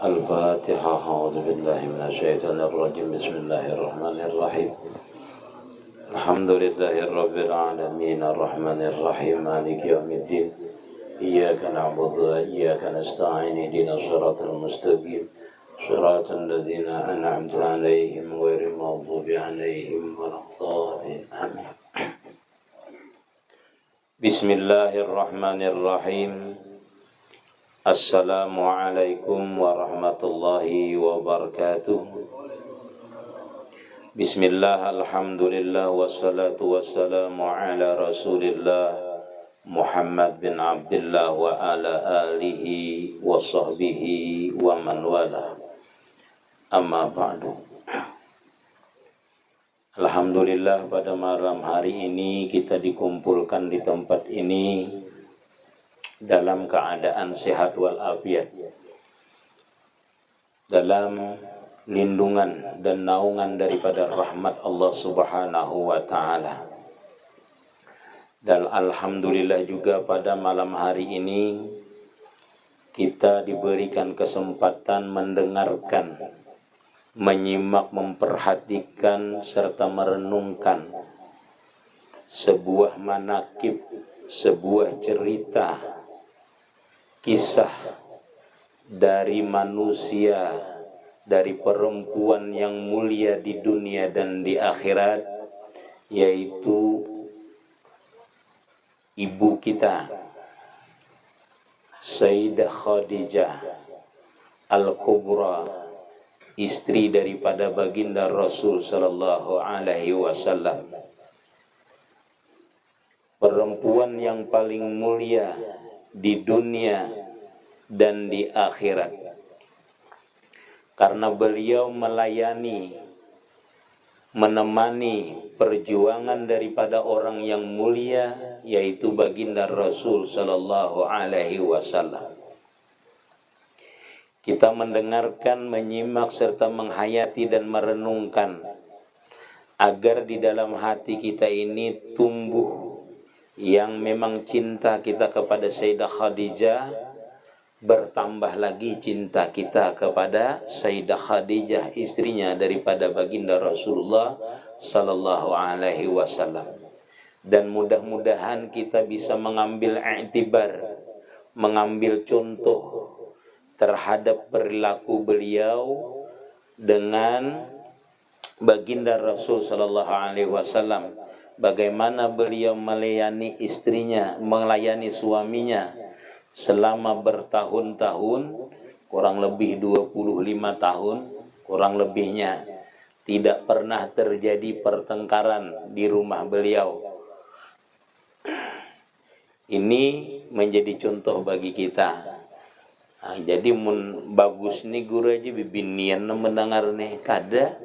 الفاتحة. أعوذ بالله من الشيطان الرجيم. بسم الله الرحمن الرحيم. الحمد لله رب العالمين الرحمن الرحيم مالك يوم الدين. إياك نعبد وإياك نستعين. اهدنا الصراط المستقيم صراط الذين أنعمت عليهم غير المغضوب عليهم ولا الضالين. آمين. بسم الله الرحمن الرحيم. Assalamualaikum warahmatullahi wabarakatuh. Bismillah, alhamdulillah, wassalatu wassalamu ala rasulillah Muhammad bin Abdullah wa ala alihi wa sahbihi wa man wala. Amma ba'du. Alhamdulillah, pada malam hari ini kita dikumpulkan di tempat ini dalam keadaan sehat walafiat, dalam lindungan dan naungan daripada rahmat Allah Subhanahu wa ta'ala. Dan alhamdulillah juga pada malam hari ini kita diberikan kesempatan mendengarkan, menyimak, memperhatikan serta merenungkan sebuah manakib, sebuah cerita, kisah dari manusia, dari perempuan yang mulia di dunia dan di akhirat, yaitu ibu kita Sayyidah Khadijah Al-Kubra, istri daripada baginda Rasul sallallahu alaihi wasallam, perempuan yang paling mulia di dunia dan di akhirat, karena beliau melayani, menemani perjuangan daripada orang yang mulia, yaitu baginda Rasul sallallahu alaihi wasallam. Kita mendengarkan, menyimak serta menghayati dan merenungkan agar di dalam hati kita ini tumbuh yang memang cinta kita kepada Sayyidah Khadijah, bertambah lagi cinta kita kepada Sayyidah Khadijah, istrinya daripada baginda Rasulullah sallallahu alaihi wasallam. Dan mudah-mudahan kita bisa mengambil i'tibar, mengambil contoh terhadap perilaku beliau dengan baginda Rasul sallallahu alaihi wasallam. Bagaimana beliau melayani istrinya, melayani suaminya selama bertahun-tahun, kurang lebih 25 tahun, kurang lebihnya. Tidak pernah terjadi pertengkaran di rumah beliau. Ini menjadi contoh bagi kita. Nah, jadi bagus nih guru aja bibinian mendengar nih kada.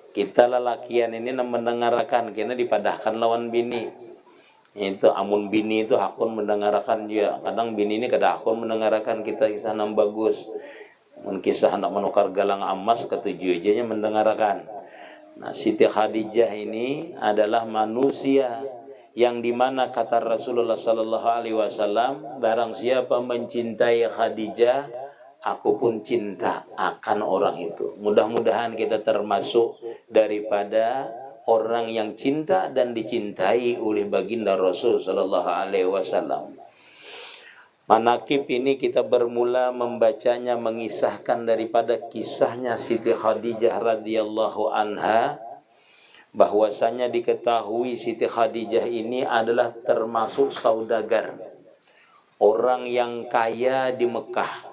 Kita lelakian ini mendengarkan, kena dipadahkan lawan bini. Itu amun bini itu hakun mendengarkan juga. Kadang bini ini kada hakun mendengarkan kita kisah nam bagus. Mun kisah anak menukar galang emas ketujuh ajanya mendengarkan. Nah, Siti Khadijah ini adalah manusia yang dimana kata Rasulullah sallallahu alaihi wasallam, barang siapa mencintai Khadijah, aku pun cinta akan orang itu. Mudah-mudahan kita termasuk daripada orang yang cinta dan dicintai oleh baginda Rasul sallallahu alaihi wasallam. Manakib ini kita bermula membacanya, mengisahkan daripada kisahnya Siti Khadijah radhiyallahu anha, bahwasanya diketahui Siti Khadijah ini adalah termasuk saudagar, orang yang kaya di Mekah.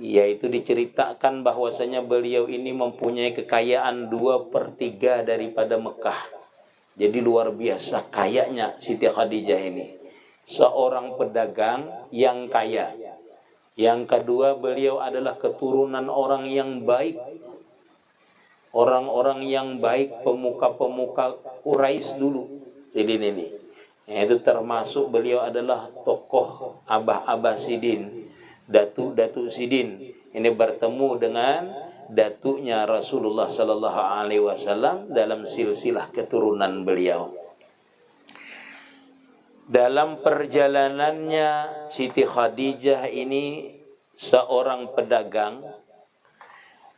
Yaitu diceritakan bahwasanya beliau ini mempunyai kekayaan 2/3 daripada Mekah. Jadi luar biasa kayanya Siti Khadijah ini. Seorang pedagang yang kaya. Yang kedua, beliau adalah keturunan orang yang baik. Orang-orang yang baik, pemuka-pemuka Quraisy dulu. Jadi ini. Itu termasuk beliau adalah tokoh Abah-Abah Sidin, Datuk Sidin. Ini bertemu dengan datuknya Rasulullah sallallahu alaihi wasallam dalam silsilah keturunan beliau. Dalam perjalanannya Siti Khadijah ini seorang pedagang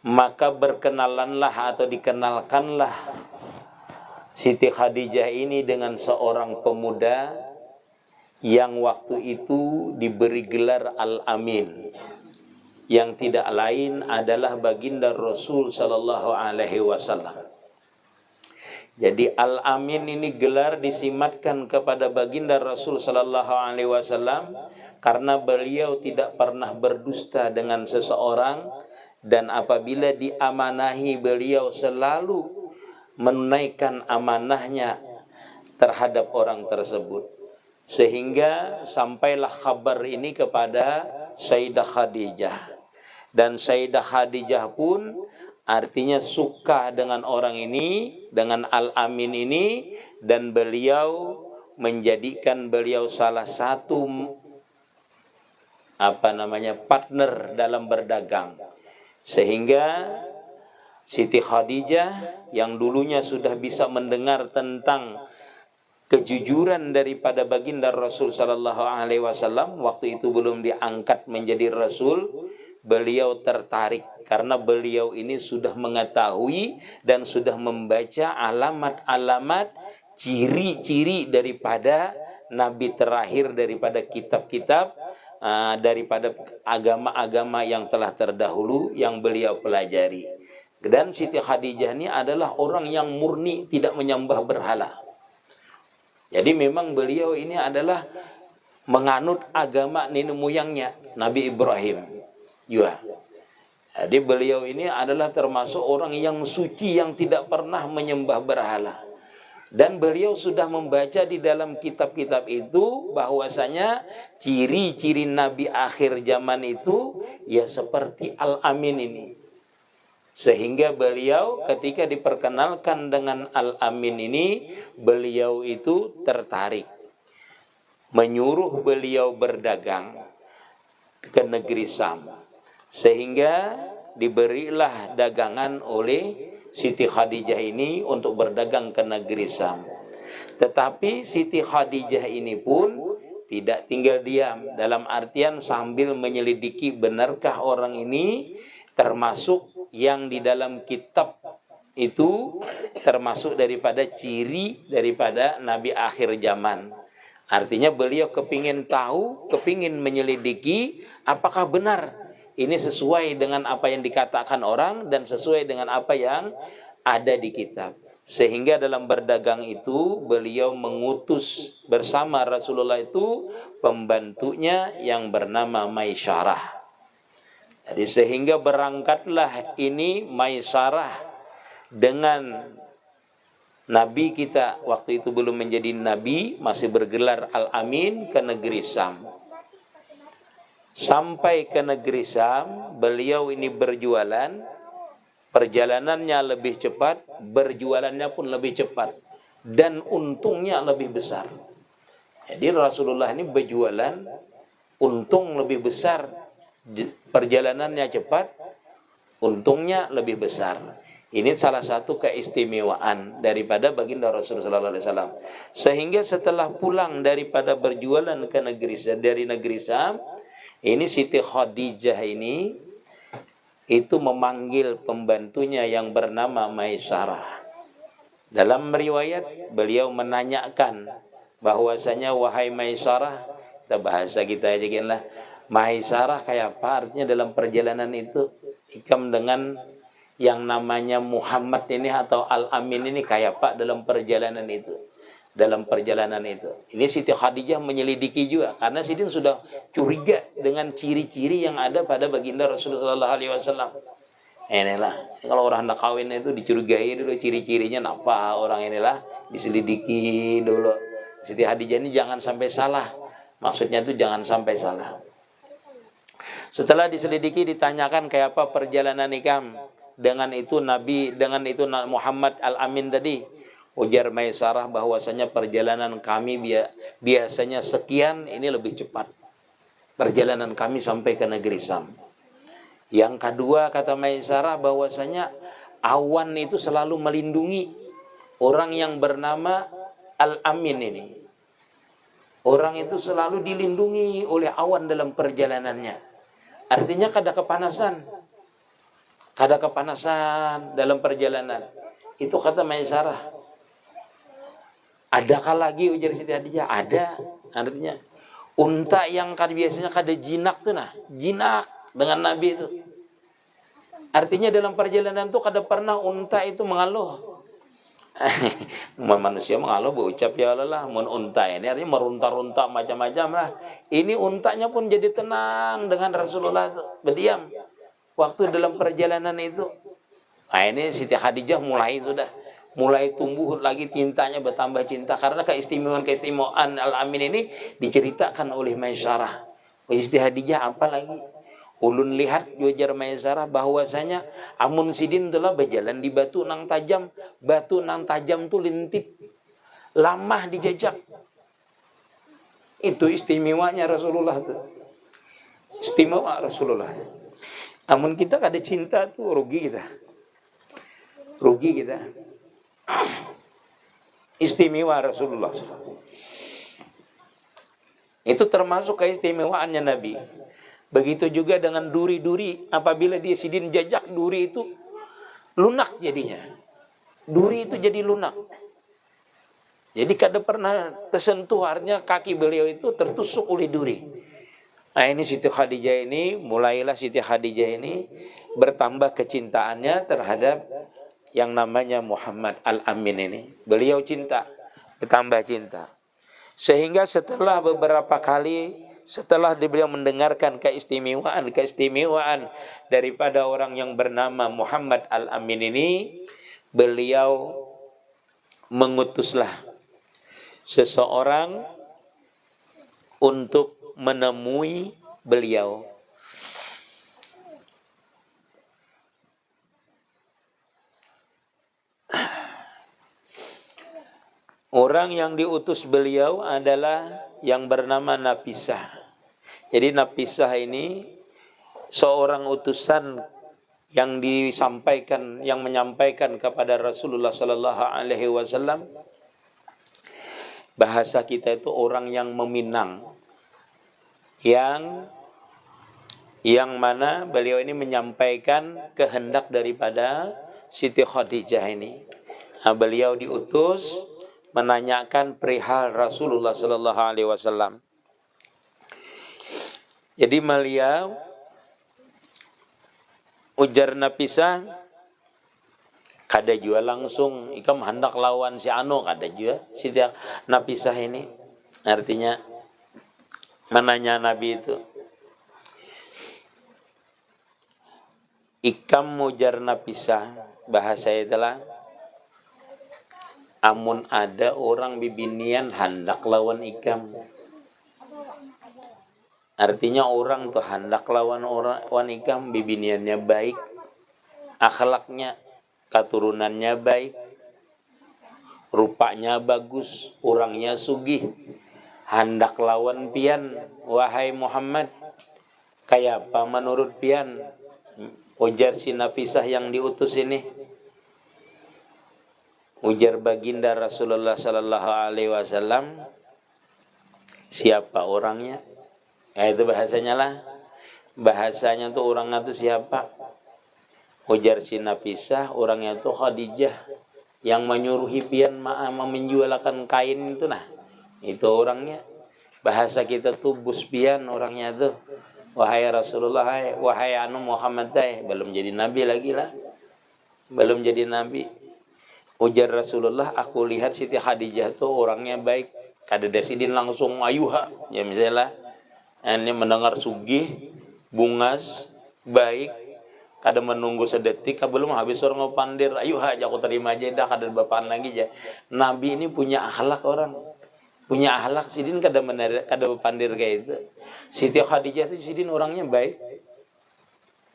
maka berkenalanlah atau dikenalkanlah Siti Khadijah ini dengan seorang pemuda yang waktu itu diberi gelar Al-Amin, yang tidak lain adalah baginda Rasul sallallahu alaihi wasallam. Jadi Al-Amin ini gelar disimatkan kepada baginda Rasul sallallahu alaihi wasallam karena beliau tidak pernah berdusta dengan seseorang, dan apabila diamanahi beliau selalu menunaikan amanahnya terhadap orang tersebut. Sehingga sampailah kabar ini kepada Sayyidah Khadijah, dan Sayyidah Khadijah pun artinya suka dengan orang ini, dengan Al-Amin ini, dan beliau menjadikan beliau salah satu partner dalam berdagang. Sehingga Siti Khadijah yang dulunya sudah bisa mendengar tentang kejujuran daripada baginda Rasul sallallahu alaihi wasallam, waktu itu belum diangkat menjadi rasul, beliau tertarik karena beliau ini sudah mengetahui dan sudah membaca alamat-alamat, ciri-ciri daripada nabi terakhir, daripada kitab-kitab, daripada agama-agama yang telah terdahulu yang beliau pelajari. Dan Siti Khadijah ini adalah orang yang murni tidak menyembah berhala. Jadi memang beliau ini adalah menganut agama nenek moyangnya Nabi Ibrahim. Ya. Jadi beliau ini adalah termasuk orang yang suci yang tidak pernah menyembah berhala. Dan beliau sudah membaca di dalam kitab-kitab itu bahwasanya ciri-ciri Nabi akhir zaman itu ya seperti Al-Amin ini. Sehingga beliau ketika diperkenalkan dengan Al-Amin ini, beliau itu tertarik. Menyuruh beliau berdagang ke negeri Syam. Sehingga diberilah dagangan oleh Siti Khadijah ini untuk berdagang ke negeri Syam. Tetapi Siti Khadijah ini pun tidak tinggal diam, dalam artian sambil menyelidiki benarkah orang ini termasuk yang di dalam kitab itu, termasuk daripada ciri daripada Nabi akhir zaman. Artinya beliau kepingin tahu, kepingin menyelidiki apakah benar ini sesuai dengan apa yang dikatakan orang dan sesuai dengan apa yang ada di kitab. Sehingga dalam berdagang itu beliau mengutus bersama Rasulullah itu pembantunya yang bernama Maisyarah. Jadi sehingga berangkatlah ini Maisyarah dengan Nabi kita waktu itu belum menjadi Nabi, masih bergelar Al-Amin, ke negeri Syam. Sampai ke negeri Syam, beliau ini berjualan, perjalanannya lebih cepat, berjualannya pun lebih cepat, dan untungnya lebih besar. Jadi Rasulullah ini berjualan, untung lebih besar, perjalanannya cepat, untungnya lebih besar. Ini salah satu keistimewaan daripada baginda Rasulullah SAW. Sehingga setelah pulang daripada berjualan ke dari negeri Syam, ini Siti Khadijah ini itu memanggil pembantunya yang bernama Maisyarah. Dalam riwayat beliau menanyakan bahwasanya wahai Maisyarah, kita bahasa kita aja lah, Maisyarah kayak apa artinya dalam perjalanan itu, ikam dengan yang namanya Muhammad ini atau Al-Amin ini kayak apa dalam perjalanan itu. Dalam perjalanan itu. Ini Siti Khadijah menyelidiki juga karena Siti sudah curiga dengan ciri-ciri yang ada pada baginda Rasulullah SAW. Inilah kalau orang hendak kawin itu dicurigai dulu ciri-cirinya apa orang inilah, diselidiki dulu. Siti Khadijah ini jangan sampai salah. Maksudnya itu jangan sampai salah. Setelah diselidiki ditanyakan kayak apa perjalanan ikam dengan itu Nabi, dengan itu Muhammad Al-Amin tadi. Ujar Maisyarah bahwasanya perjalanan kami biasanya sekian, ini lebih cepat. Perjalanan kami sampai ke negeri Syam. Yang kedua kata Maisyarah bahwasanya awan itu selalu melindungi orang yang bernama Al-Amin ini. Orang itu selalu dilindungi oleh awan dalam perjalanannya. Artinya kada kepanasan. kada kepanasan dalam perjalanan. Itu kata Maisarah. Adakah lagi, ujar Siti Khadijah? Ada. Artinya unta yang biasanya kada jinak tuh nah, jinak dengan Nabi itu. Artinya dalam perjalanan tuh kada pernah unta itu mengeluh. Manusia mengalah berucap ya Allah, mun unta ini artinya merunta-runta macam-macam lah. Ini untanya pun jadi tenang dengan Rasulullah itu, berdiam waktu dalam perjalanan itu. Nah ini Siti Khadijah mulai tumbuh lagi cintanya, bertambah cinta karena keistimewaan Al-Amin ini diceritakan oleh Maisarah. Siti Khadijah apa lagi? Ulun lihat jujar Maisarah bahwasanya amun sidin telah berjalan di batu nang tajam tu lintip, lamah dijajak. Itu istimewanya Rasulullah tu. Istimewa Rasulullah. Amun kita kada cinta tu rugi kita. Istimewa Rasulullah. Itu termasuk keistimewaannya Nabi. Begitu juga dengan duri-duri, apabila dia sidin jajak, duri itu lunak jadinya. Duri itu jadi lunak. Jadi kada pernah tersentuh, artinya kaki beliau itu tertusuk oleh duri. Nah ini mulailah Siti Khadijah ini bertambah kecintaannya terhadap yang namanya Muhammad Al-Amin ini. Beliau cinta, bertambah cinta. Sehingga setelah beberapa kali, setelah beliau mendengarkan keistimewaan daripada orang yang bernama Muhammad Al-Amin ini, beliau mengutuslah seseorang untuk menemui beliau. Orang yang diutus beliau adalah yang bernama Nafisah. Jadi Nafisah ini seorang utusan yang menyampaikan kepada Rasulullah sallallahu alaihi wasallam. Bahasa kita itu orang yang meminang. Yang mana beliau ini menyampaikan kehendak daripada Siti Khadijah ini. Nah, beliau diutus menanyakan perihal Rasulullah sallallahu alaihi wasallam. Jadi beliau ujar Nafisah, kada jua langsung ikam hendak lawan si anu, kada jua Siti Nafisah ini. Artinya menanya Nabi itu, ikam mujar Nafisah, bahasa itulah amun ada orang bibinian hendak lawan ikam. Artinya orang tuh hendak lawan ikam, bibiniannya baik, akhlaknya, keturunannya baik, rupanya bagus, orangnya sugih, hendak lawan pian, wahai Muhammad, kayak apa menurut pian? Ujar si Nafisah yang diutus ini. Ujar baginda Rasulullah sallallahu alaihi wasallam, siapa orangnya? Itu bahasanya lah. Bahasanya tuh orangnya tuh siapa? Ujar si Nafisah, orangnya tuh Khadijah yang menyuruhi pian menjualkan kain itu nah. Itu orangnya. Bahasa kita tuh buspian orangnya tuh. Wahai Rasulullah, wahai anu Muhammad belum jadi nabi lagi lah. Belum jadi nabi. Ujar Rasulullah, aku lihat Siti Khadijah tuh orangnya baik. Kada desidin langsung ayuha. Ya misalnya, ini mendengar sugih, bungas, baik. Kada menunggu sedetik, belum habis orang pandir. Ayuha aja aku terima aja dah, kada bapaan lagi aja. Nabi ini punya akhlak orang. Punya akhlak, sidin kada pandir kayak itu. Siti Khadijah itu sidin orangnya baik.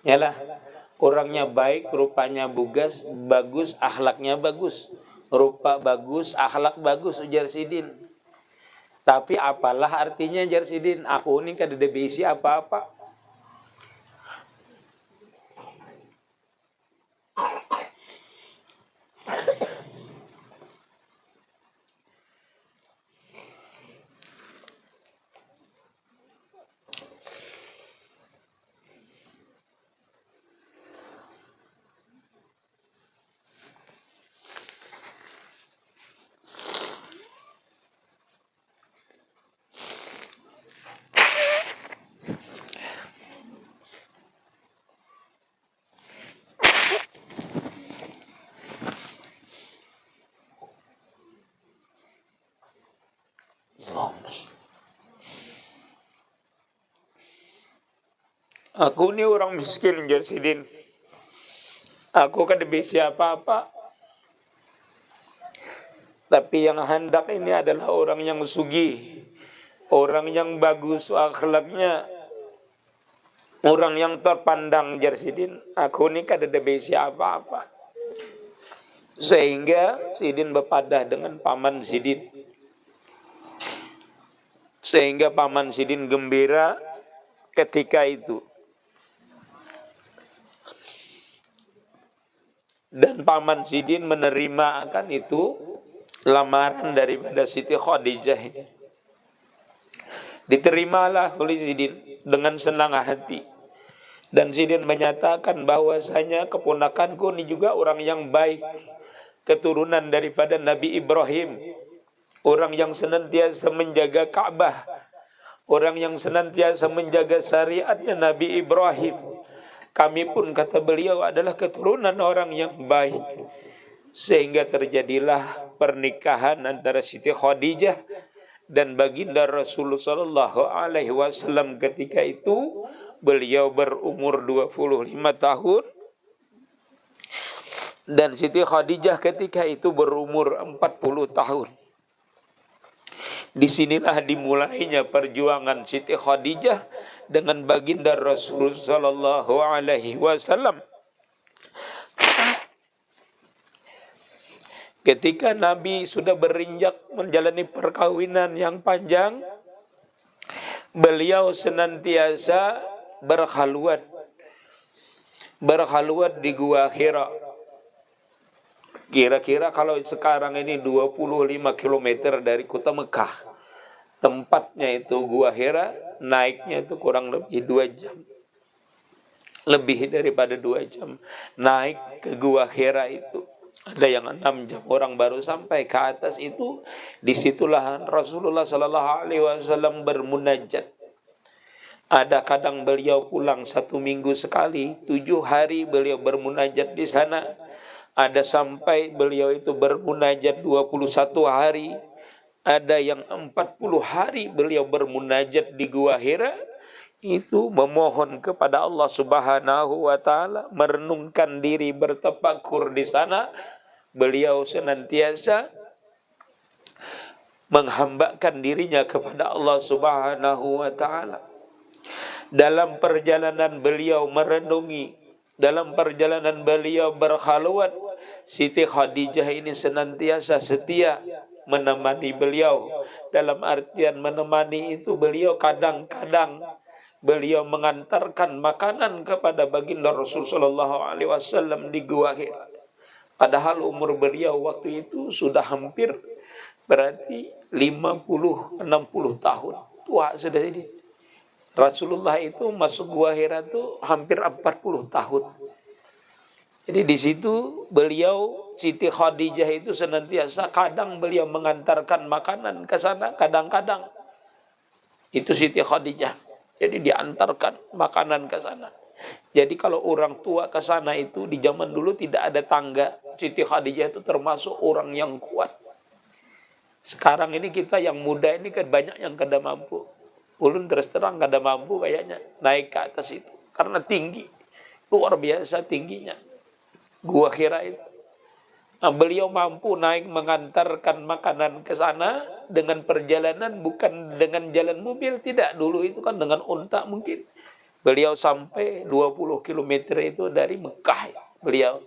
Yalah. Orangnya baik, rupanya bagus, akhlaknya bagus. Rupa bagus, akhlak bagus, ujar sidin. Tapi apalah artinya ujar sidin? Aku ini kada ada bisi apa-apa. Aku ini orang miskin, Jar Sidin. Aku kan bisa apa-apa. Tapi yang hendak ini adalah orang yang sugih, orang yang bagus akhlaknya, orang yang terpandang, Jar Sidin. Aku ini kan ada bisa apa-apa. Sehingga Sidin berpadah dengan paman Sidin. Sehingga paman Sidin gembira ketika itu. Dan paman Sidin menerima akan itu lamaran daripada Siti Khadijah ini. Diterimalah oleh Sidin dengan senang hati. Dan Sidin menyatakan bahwasanya keponakanku ini juga orang yang baik, keturunan daripada Nabi Ibrahim, orang yang senantiasa menjaga Ka'bah, orang yang senantiasa menjaga syariatnya Nabi Ibrahim. Kami pun, kata beliau, adalah keturunan orang yang baik. Sehingga terjadilah pernikahan antara Siti Khadijah dan baginda Rasulullah sallallahu alaihi wasallam. Ketika itu beliau berumur 25 tahun dan Siti Khadijah ketika itu berumur 40 tahun. Disinilah dimulainya perjuangan Siti Khadijah dengan baginda Rasul sallallahu alaihi wasallam. Ketika Nabi sudah berinjak menjalani perkawinan yang panjang, beliau senantiasa berkhalwat di Gua Hira. Kira-kira kalau sekarang ini 25 km dari kota Mekah. Tempatnya itu Gua Hira, naiknya itu kurang lebih 2 jam. Lebih daripada 2 jam. Naik ke Gua Hira itu. Ada yang 6 jam, orang baru sampai ke atas itu. Disitulah Rasulullah sallallahu alaihi wasallam bermunajat. Ada kadang beliau pulang 1 minggu sekali, 7 hari beliau bermunajat di sana. Ada sampai beliau itu bermunajat 21 hari. Ada yang 40 hari beliau bermunajat di Gua Hira. Itu memohon kepada Allah Subhanahu wa taala, merenungkan diri, bertafakur di sana. Beliau senantiasa menghambakan dirinya kepada Allah Subhanahu wa taala. Dalam perjalanan beliau merenungi, dalam perjalanan beliau berkhalwat, Siti Khadijah ini senantiasa setia menemani beliau. Dalam artian menemani itu beliau kadang-kadang beliau mengantarkan makanan kepada baginda Rasul sallallahu alaihi wasallam di Gua Hira. Padahal umur beliau waktu itu sudah hampir berarti 50-60 tahun. Tua sudah ini. Rasulullah itu masuk Gua Hira itu hampir 40 tahun. Jadi di situ beliau, Siti Khadijah itu senantiasa, kadang beliau mengantarkan makanan ke sana, kadang-kadang itu Siti Khadijah. Jadi diantarkan makanan ke sana. Jadi kalau orang tua ke sana itu di zaman dulu tidak ada tangga. Siti Khadijah itu termasuk orang yang kuat. Sekarang ini kita yang muda ini kan banyak yang kada mampu. Ulun terus terang kada mampu kayaknya naik ke atas itu. Karena tinggi. Luar biasa tingginya. Gua Hira itu. Nah, beliau mampu naik mengantarkan makanan ke sana dengan perjalanan bukan dengan jalan mobil. Tidak, dulu itu kan dengan unta mungkin. Beliau sampai 20 km itu dari Mekah. Beliau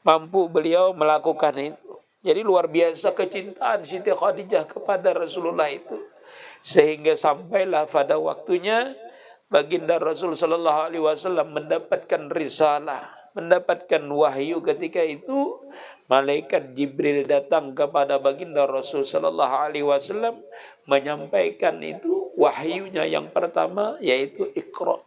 mampu melakukan itu. Jadi luar biasa kecintaan Siti Khadijah kepada Rasulullah itu. Sehingga sampailah pada waktunya baginda Rasul sallallahu alaihi wasallam mendapatkan risalah, mendapatkan wahyu. Ketika itu malaikat Jibril datang kepada baginda Rasul sallallahu alaihi wasallam menyampaikan itu wahyunya yang pertama yaitu Iqra.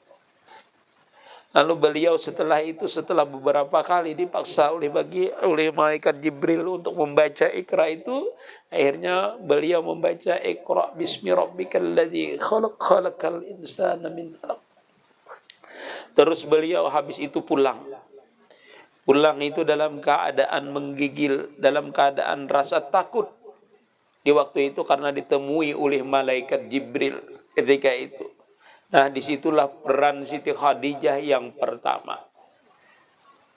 Lalu beliau setelah beberapa kali dipaksa oleh malaikat Jibril untuk membaca Iqra itu, akhirnya beliau membaca Iqra bismi rabbikal ladzi khalaq khalaqal insana min 'alaq. Terus beliau habis itu pulang. Pulang itu dalam keadaan menggigil, dalam keadaan rasa takut. Di waktu itu karena ditemui oleh malaikat Jibril ketika itu. Nah, disitulah peran Siti Khadijah yang pertama.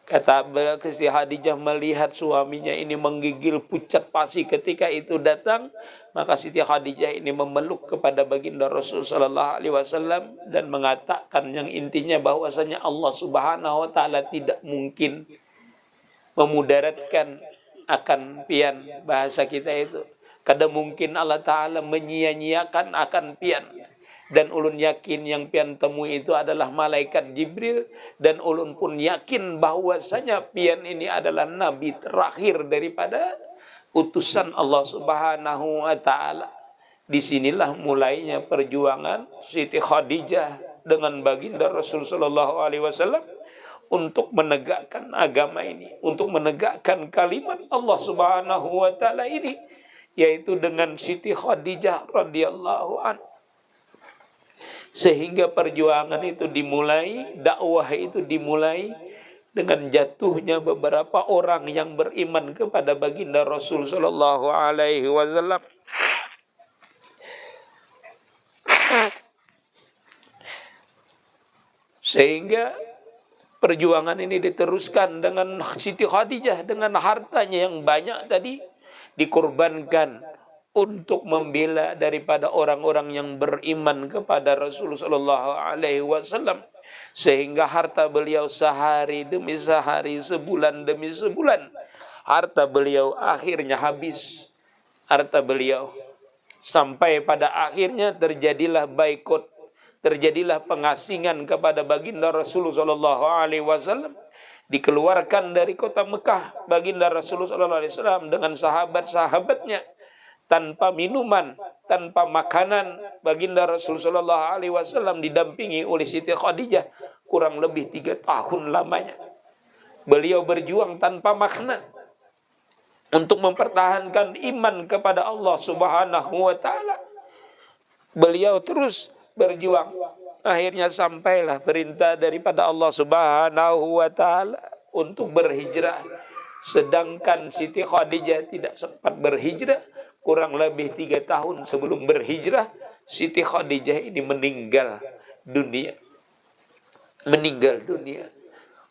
Kata Siti Khadijah melihat suaminya ini menggigil pucat pasi ketika itu datang, maka Siti Khadijah ini memeluk kepada baginda Rasul sallallahu alaihi wasallam dan mengatakan yang intinya bahwasanya Allah Subhanahu wa taala tidak mungkin memudaratkan akan pian, bahasa kita itu. Kadang mungkin Allah taala menyia-nyiakan akan pian. Dan ulun yakin yang pian temui itu adalah malaikat Jibril. Dan ulun pun yakin bahwasanya pian ini adalah nabi terakhir daripada utusan Allah Subhanahu wa taala. Disinilah mulainya perjuangan Siti Khadijah dengan baginda Rasul sallallahu alaihi wasallam untuk menegakkan agama ini, untuk menegakkan kalimat Allah Subhanahu wa taala ini, yaitu dengan Siti Khadijah radhiyallahu anha. Sehingga perjuangan itu dimulai, dakwah itu dimulai dengan jatuhnya beberapa orang yang beriman kepada baginda Rasul sallallahu alaihi wasallam. Sehingga perjuangan ini diteruskan dengan Siti Khadijah dengan hartanya yang banyak tadi dikorbankan untuk membela daripada orang-orang yang beriman kepada Rasulullah sallallahu alaihi wasallam, sehingga harta beliau sehari demi sehari, sebulan demi sebulan, harta beliau akhirnya habis. Harta beliau sampai pada akhirnya terjadilah baikot, terjadilah pengasingan kepada baginda Rasulullah sallallahu alaihi wasallam. Dikeluarkan dari kota Mekah baginda Rasulullah sallallahu alaihi wasallam dengan sahabat-sahabatnya tanpa minuman, tanpa makanan. Baginda Rasulullah sallallahu alaihi wasallam didampingi oleh Siti Khadijah kurang lebih 3 tahun lamanya. Beliau berjuang tanpa makanan untuk mempertahankan iman kepada Allah Subhanahu wa taala. Beliau terus berjuang. Akhirnya sampailah perintah daripada Allah Subhanahu wa taala untuk berhijrah. Sedangkan Siti Khadijah tidak sempat berhijrah. Kurang lebih 3 tahun sebelum berhijrah, Siti Khadijah ini meninggal dunia. Meninggal dunia.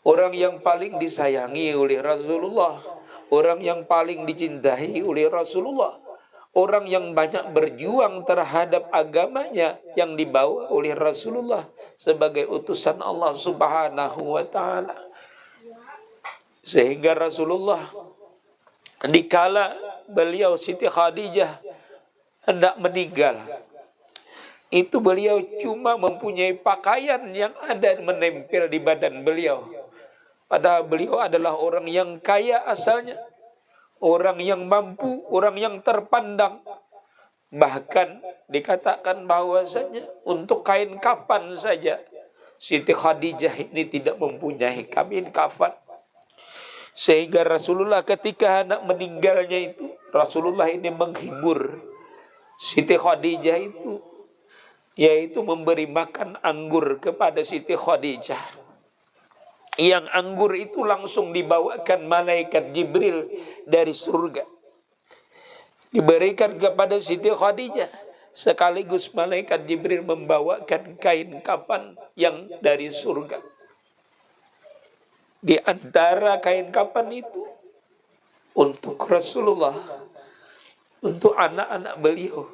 Orang yang paling disayangi oleh Rasulullah, orang yang paling dicintai oleh Rasulullah, orang yang banyak berjuang terhadap agamanya yang dibawa oleh Rasulullah sebagai utusan Allah Subhanahu wa taala. Sehingga Rasulullah dikala beliau Siti Khadijah hendak meninggal, itu beliau cuma mempunyai pakaian yang ada menempel di badan beliau. Padahal beliau adalah orang yang kaya asalnya, orang yang mampu, orang yang terpandang. Bahkan dikatakan bahwasanya untuk kain kafan saja Siti Khadijah ini tidak mempunyai kain kafan. Sehingga Rasulullah ketika anak meninggalnya itu, Rasulullah ini menghibur Siti Khadijah itu, yaitu memberi makan anggur kepada Siti Khadijah. Yang anggur itu langsung dibawakan malaikat Jibril dari surga, diberikan kepada Siti Khadijah. Sekaligus malaikat Jibril membawakan kain kafan yang dari surga. Di antara kain kafan itu untuk Rasulullah, untuk anak-anak beliau.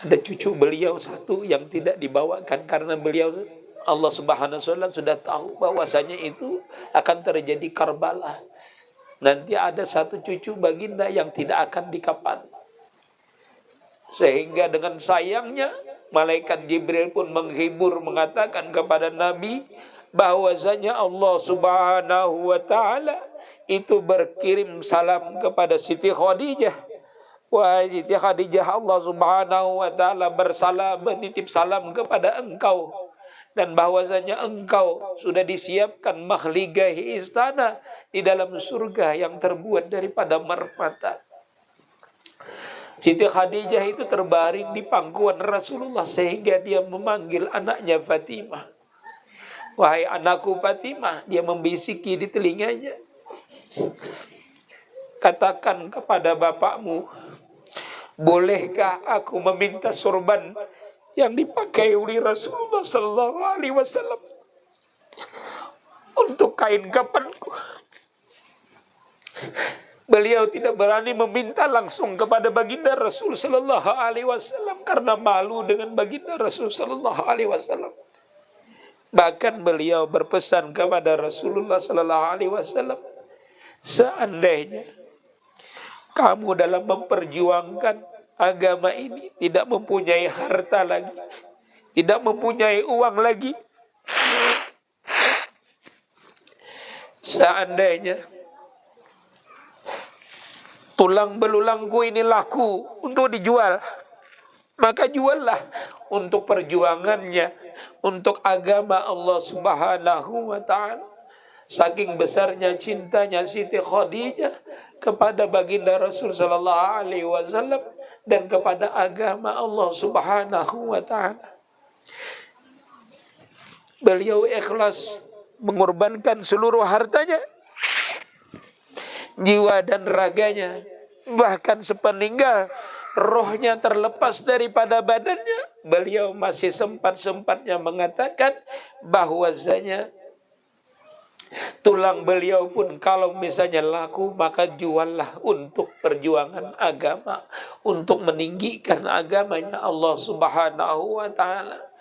Ada cucu beliau satu yang tidak dibawakan karena beliau, Allah Subhanahu wa taala sudah tahu bahwasanya itu akan terjadi Karbala. Nanti ada satu cucu baginda yang tidak akan dikafan. Sehingga dengan sayangnya malaikat Jibril pun menghibur, mengatakan kepada Nabi bahwasanya Allah Subhanahu wa taala itu berkirim salam kepada Siti Khadijah. Wahai Siti Khadijah, Allah Subhanahu wa taala bersalam, menitip salam kepada engkau, dan bahwasanya engkau sudah disiapkan mahligai istana di dalam surga yang terbuat daripada merpati. Siti Khadijah itu terbaring di pangkuan Rasulullah sehingga dia memanggil anaknya Fatimah. Wahai anakku Fatimah, dia membisiki di telinganya, katakan kepada bapakmu, bolehkah aku meminta sorban yang dipakai oleh Rasulullah sallallahu alaihi wasallam untuk kain kafanku. Beliau tidak berani meminta langsung kepada baginda Rasul sallallahu alaihi wasallam karena malu dengan baginda Rasul sallallahu alaihi wasallam. Bahkan beliau berpesan kepada Rasulullah sallallahu alaihi wasallam, seandainya kamu dalam memperjuangkan agama ini tidak mempunyai harta lagi, tidak mempunyai uang lagi, seandainya tulang belulangku ini laku untuk dijual, maka juallah untuk perjuangannya, untuk agama Allah Subhanahu wa ta'ala. Saking besarnya cintanya Siti Khadijah kepada baginda Rasul sallallahu alaihi wasallam dan kepada agama Allah Subhanahu wa ta'ala. Beliau ikhlas mengorbankan seluruh hartanya, jiwa dan raganya, bahkan sepeninggal rohnya terlepas daripada badannya, beliau masih sempat-sempatnya mengatakan bahwasanya tulang beliau pun kalau misalnya laku, maka juallah untuk perjuangan agama, untuk meninggikan agamanya Allah Subhanahu wa ta'ala.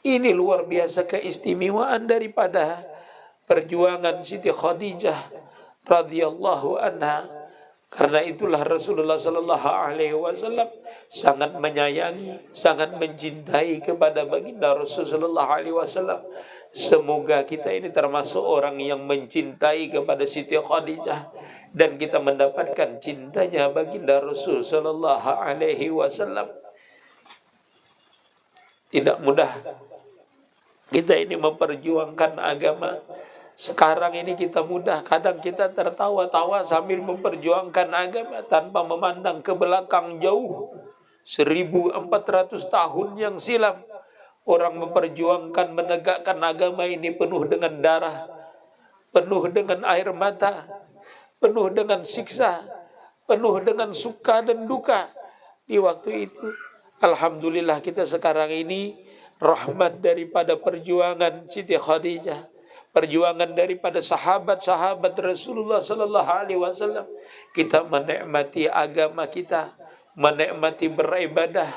Ini luar biasa keistimewaan daripada perjuangan Siti Khadijah radhiyallahu anha. Karena itulah Rasulullah sallallahu alaihi wasallam sangat menyayangi, sangat mencintai kepada baginda Rasul sallallahu alaihi wasallam. Semoga kita ini termasuk orang yang mencintai kepada Siti Khadijah dan kita mendapatkan cintanya baginda Rasul sallallahu alaihi wasallam. Tidak mudah kita ini memperjuangkan agama. Sekarang ini kita mudah, kadang kita tertawa-tawa sambil memperjuangkan agama tanpa memandang ke belakang jauh. 1400 tahun yang silam orang memperjuangkan menegakkan agama ini penuh dengan darah, penuh dengan air mata, penuh dengan siksa, penuh dengan suka dan duka. Di waktu itu, alhamdulillah kita sekarang ini rahmat daripada perjuangan Siti Khadijah, perjuangan daripada sahabat-sahabat Rasulullah sallallahu alaihi wasallam. Kita menikmati agama kita, menikmati beribadah,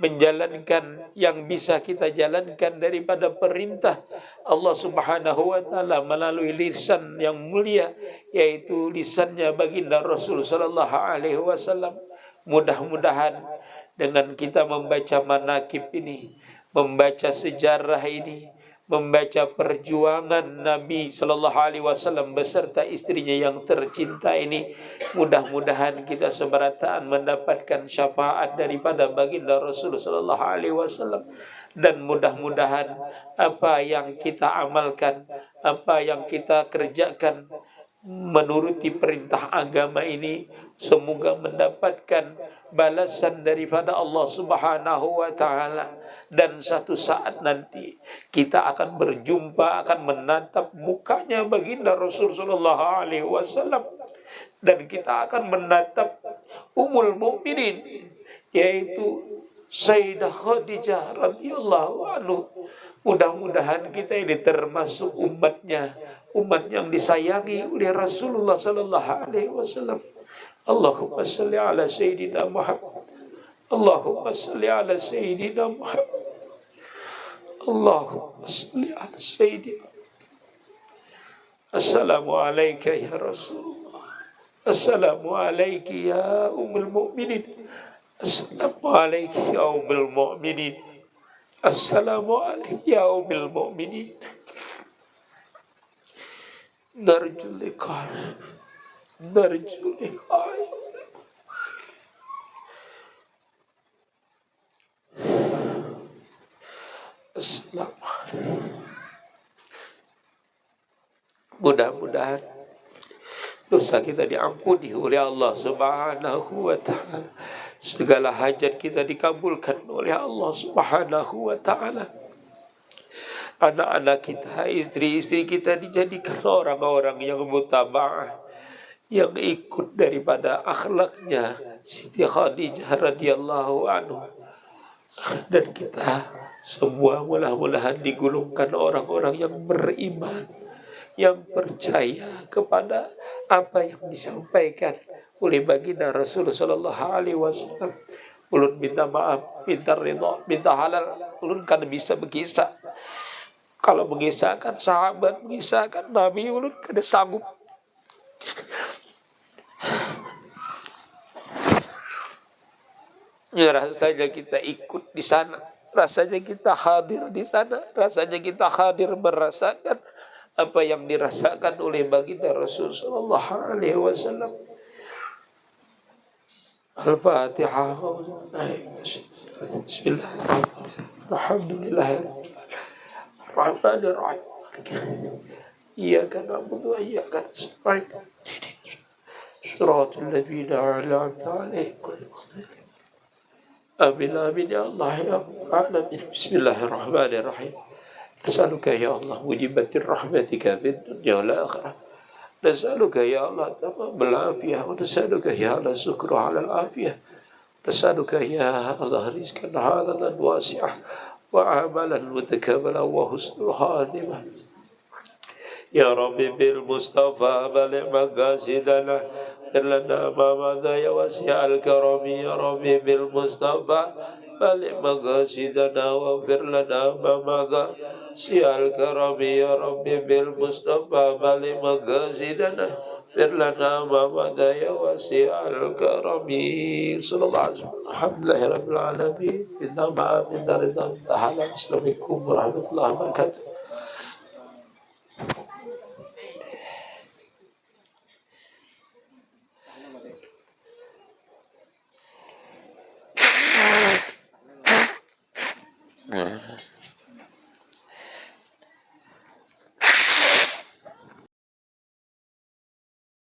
menjalankan yang bisa kita jalankan daripada perintah Allah Subhanahu wa taala melalui lisan yang mulia, yaitu lisannya baginda Rasul sallallahu alaihi wasallam. Mudah-mudahan dengan kita membaca manaqib ini, membaca sejarah ini, membaca perjuangan Nabi sallallahu alaihi wasallam beserta istrinya yang tercinta ini, mudah-mudahan kita seberataan mendapatkan syafaat daripada baginda Rasul sallallahu alaihi wasallam, dan mudah-mudahan apa yang kita amalkan, apa yang kita kerjakan menuruti perintah agama ini, semoga mendapatkan balasan daripada Allah Subhanahu wa taala. Dan satu saat nanti kita akan berjumpa, akan menatap mukanya baginda Rasul sallallahu alaihi wasallam, dan kita akan menatap Ummul Mukminin, yaitu Sayyidah Khadijah radhiyallahu anhu. Mudah-mudahan kita ini termasuk umatnya, umat yang disayangi oleh Rasulullah sallallahu alaihi wasallam. Allahumma salli ala sayyidina Muhammad. Allahumma salli ala sayyidina Muhammad. Allahumma salli ala sayyidina. Assalamu alayka ya Rasulullah. Assalamu alayki ya Ummul Mukminin. Assalamu alayki ya Ummul Mukminin. Assalamu alayki ya Ummul Mukminin. Narju liqa. Narju liqa. Mudah-mudahan dosa kita diampuni oleh Allah Subhanahu wa ta'ala, segala hajat kita dikabulkan oleh Allah Subhanahu wa ta'ala, anak-anak kita, istri-istri kita dijadikan orang-orang yang mutaba'ah, yang ikut daripada akhlaknya Siti Khadijah radhiyallahu anhu. Dan kita semua mudah-mudahan digulungkan orang-orang yang beriman, yang percaya kepada apa yang disampaikan oleh baginda Rasulullah sallallahu alaihi wasallam. Ulun minta maaf, minta ridha, minta halal. Ulun kan bisa berkisah. Kalau mengisahkan sahabat, mengisahkan Nabi, ulun kada sanggup. Ya, rasanya kita ikut di sana, rasanya kita hadir di sana, rasanya kita hadir merasakan apa yang dirasakan oleh baginda Rasulullah sallallahu alaihi wasallam. Al-Fatihah. Bismillahirrahmanirrahim. Alhamdulillahirrahmanirrahim. Iyyaka na'budu wa iyyaka nasta'in. Shiratal ladzina an'amta 'alaihim. Amin amin ya Allah ya alamin. Bismillahirrahmanirrahim. Nas'aluka ya Allah mujibatir rahmatika fid dunya wal akhirah. Nas'aluka ya Allah tamamal afiyah wa nas'aluka ya Allah syukra 'ala al-afiyah. Nas'aluka ya Allah rizqan halalan wasi'ah wa amalan mutakabbala wa husnul khatimah. Ya Rabbi bil Mustafa balik maqasidana lana ma madha ya wasi'al karami. Ya Rabbi bil Mustafa balik maqasidana wa fir lana ma madha si'al karami. Ya Rabbi bil Mustafa balik maqasidana fir lana ma madha ya wasi'al karami. Sallallahu alaihi wasallam. Alhamdulillahi rabbil alamin. Inna ma'a min ridha ta'ala. Assalamualaikum warahmatullahi wabarakatuh.